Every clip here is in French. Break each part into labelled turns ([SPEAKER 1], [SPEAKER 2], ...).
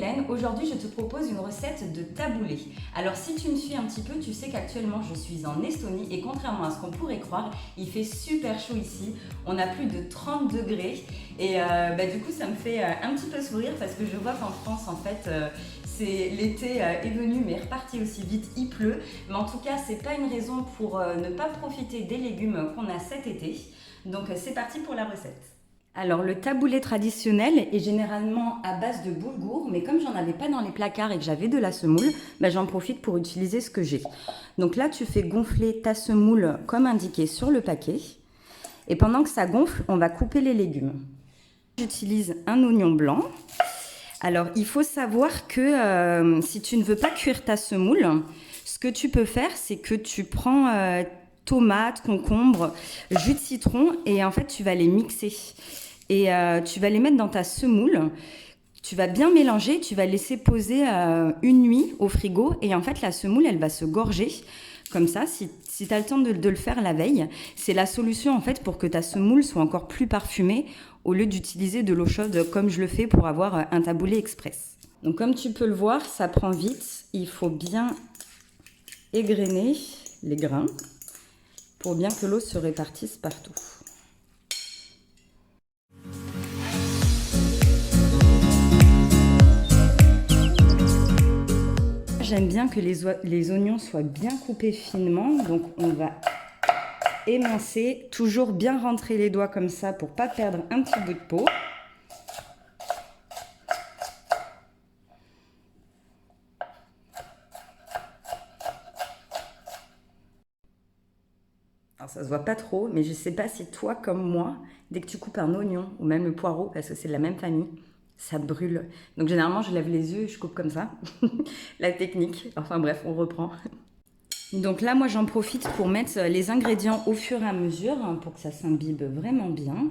[SPEAKER 1] Hélène, aujourd'hui je te propose une recette de taboulé. Alors si tu me suis un petit peu, tu sais qu'actuellement je suis en Estonie et contrairement à ce qu'on pourrait croire, il fait super chaud ici, on a plus de 30 degrés et du coup ça me fait un petit peu sourire parce que je vois qu'en France en fait l'été est venu mais est reparti aussi vite, il pleut, mais en tout cas c'est pas une raison pour ne pas profiter des légumes qu'on a cet été, donc c'est parti pour la recette. Alors le taboulé traditionnel est généralement à base de boulgour, mais comme j'en avais pas dans les placards et que j'avais de la semoule, j'en profite pour utiliser ce que j'ai. Donc là tu fais gonfler ta semoule comme indiqué sur le paquet, et pendant que ça gonfle, on va couper les légumes. J'utilise un oignon blanc. Alors il faut savoir que si tu ne veux pas cuire ta semoule, ce que tu peux faire c'est que tu prends tomates, concombres, jus de citron et en fait tu vas les mixer et tu vas les mettre dans ta semoule. Tu vas bien mélanger, tu vas laisser poser une nuit au frigo et en fait la semoule elle va se gorger comme ça. Si tu as le temps de le faire la veille, c'est la solution en fait pour que ta semoule soit encore plus parfumée au lieu d'utiliser de l'eau chaude comme je le fais pour avoir un taboulé express. Donc comme tu peux le voir, ça prend vite, il faut bien égrener les grains pour bien que l'eau se répartisse partout. J'aime bien que les oignons soient bien coupés finement, donc on va émincer, toujours bien rentrer les doigts comme ça pour pas perdre un petit bout de peau. Alors ça se voit pas trop, mais je sais pas si toi comme moi, dès que tu coupes un oignon ou même le poireau, parce que c'est de la même famille, ça brûle. Donc généralement je lève les yeux et je coupe comme ça. La technique, enfin bref, on reprend. Donc là moi j'en profite pour mettre les ingrédients au fur et à mesure pour que ça s'imbibe vraiment bien.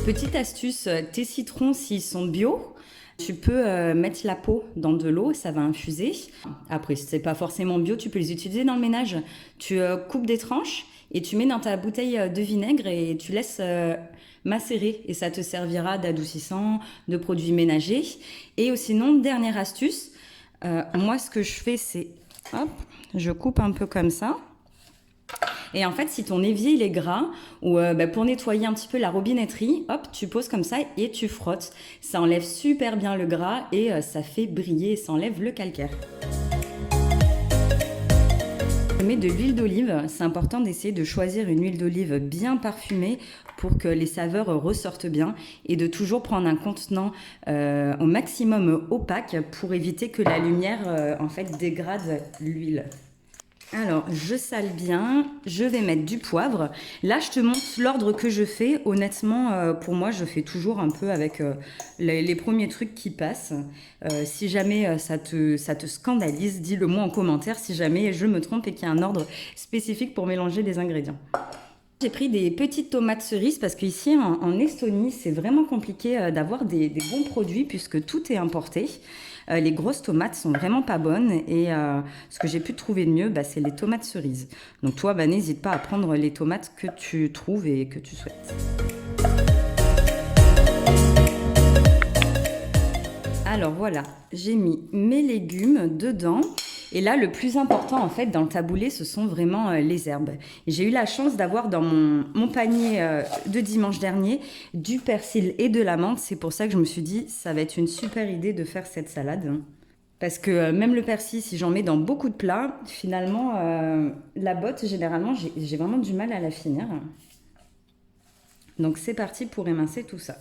[SPEAKER 1] Petite astuce, tes citrons s'ils sont bio, tu peux mettre la peau dans de l'eau, ça va infuser. Après, si c'est pas forcément bio, tu peux les utiliser dans le ménage. Tu coupes des tranches et tu mets dans ta bouteille de vinaigre et tu laisses macérer. Et ça te servira d'adoucissant, de produit ménager. Et sinon, dernière astuce, moi ce que je fais c'est, hop, je coupe un peu comme ça. Et en fait, si ton évier il est gras, ou pour nettoyer un petit peu la robinetterie, hop, tu poses comme ça et tu frottes. Ça enlève super bien le gras et ça fait briller, ça enlève le calcaire. Je mets de l'huile d'olive. C'est important d'essayer de choisir une huile d'olive bien parfumée pour que les saveurs ressortent bien et de toujours prendre un contenant au maximum opaque pour éviter que la lumière en fait dégrade l'huile. Alors, je sale bien, je vais mettre du poivre. Là, je te montre l'ordre que je fais. Honnêtement, pour moi, je fais toujours un peu avec les premiers trucs qui passent. Si jamais ça te scandalise, dis-le moi en commentaire si jamais je me trompe et qu'il y a un ordre spécifique pour mélanger les ingrédients. J'ai pris des petites tomates cerises parce qu'ici en Estonie, c'est vraiment compliqué d'avoir des bons produits puisque tout est importé. Les grosses tomates sont vraiment pas bonnes et ce que j'ai pu trouver de mieux, c'est les tomates cerises. Donc toi, n'hésite pas à prendre les tomates que tu trouves et que tu souhaites. Alors voilà, j'ai mis mes légumes dedans. Et là, le plus important, en fait, dans le taboulé, ce sont vraiment les herbes. J'ai eu la chance d'avoir dans mon panier de dimanche dernier du persil et de la menthe. C'est pour ça que je me suis dit, ça va être une super idée de faire cette salade. Parce que même le persil, si j'en mets dans beaucoup de plats, finalement, la botte, généralement, j'ai vraiment du mal à la finir. Donc c'est parti pour émincer tout ça.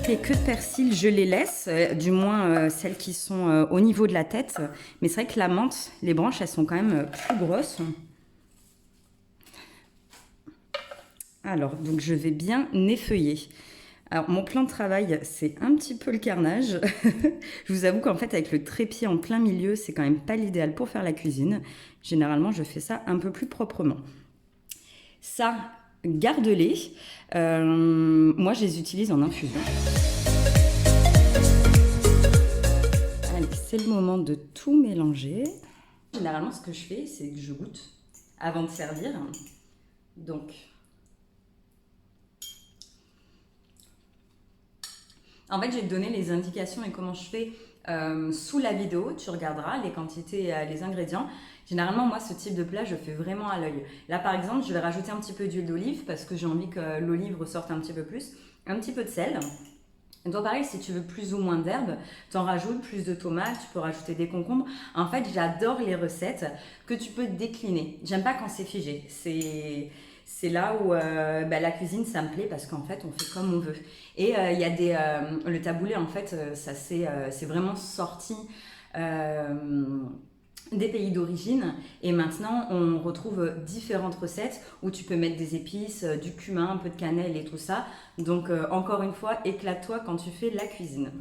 [SPEAKER 1] Les queues de persil, je les laisse, du moins celles qui sont au niveau de la tête. Mais c'est vrai que la menthe, les branches, elles sont quand même plus grosses. Alors, donc je vais bien effeuiller. Alors, mon plan de travail, c'est un petit peu le carnage. Je vous avoue qu'en fait, avec le trépied en plein milieu, c'est quand même pas l'idéal pour faire la cuisine. Généralement, je fais ça un peu plus proprement. Ça, garde-les. Moi, je les utilise en infusion. Allez, c'est le moment de tout mélanger. Généralement, ce que je fais, c'est que je goûte avant de servir. Donc, En fait, je vais te donner les indications et comment je fais sous la vidéo. Tu regarderas les quantités, les ingrédients. Généralement, moi, ce type de plat, je fais vraiment à l'œil. Là, par exemple, je vais rajouter un petit peu d'huile d'olive parce que j'ai envie que l'olive ressorte un petit peu plus. Un petit peu de sel. Et toi, pareil, si tu veux plus ou moins d'herbes, tu en rajoutes, plus de tomates, tu peux rajouter des concombres. En fait, j'adore les recettes que tu peux décliner. J'aime pas quand c'est figé. C'est là où la cuisine, ça me plaît parce qu'en fait, on fait comme on veut. Et il y a le taboulé, en fait, c'est vraiment sorti des pays d'origine. Et maintenant, on retrouve différentes recettes où tu peux mettre des épices, du cumin, un peu de cannelle et tout ça. Donc, encore une fois, éclate-toi quand tu fais la cuisine.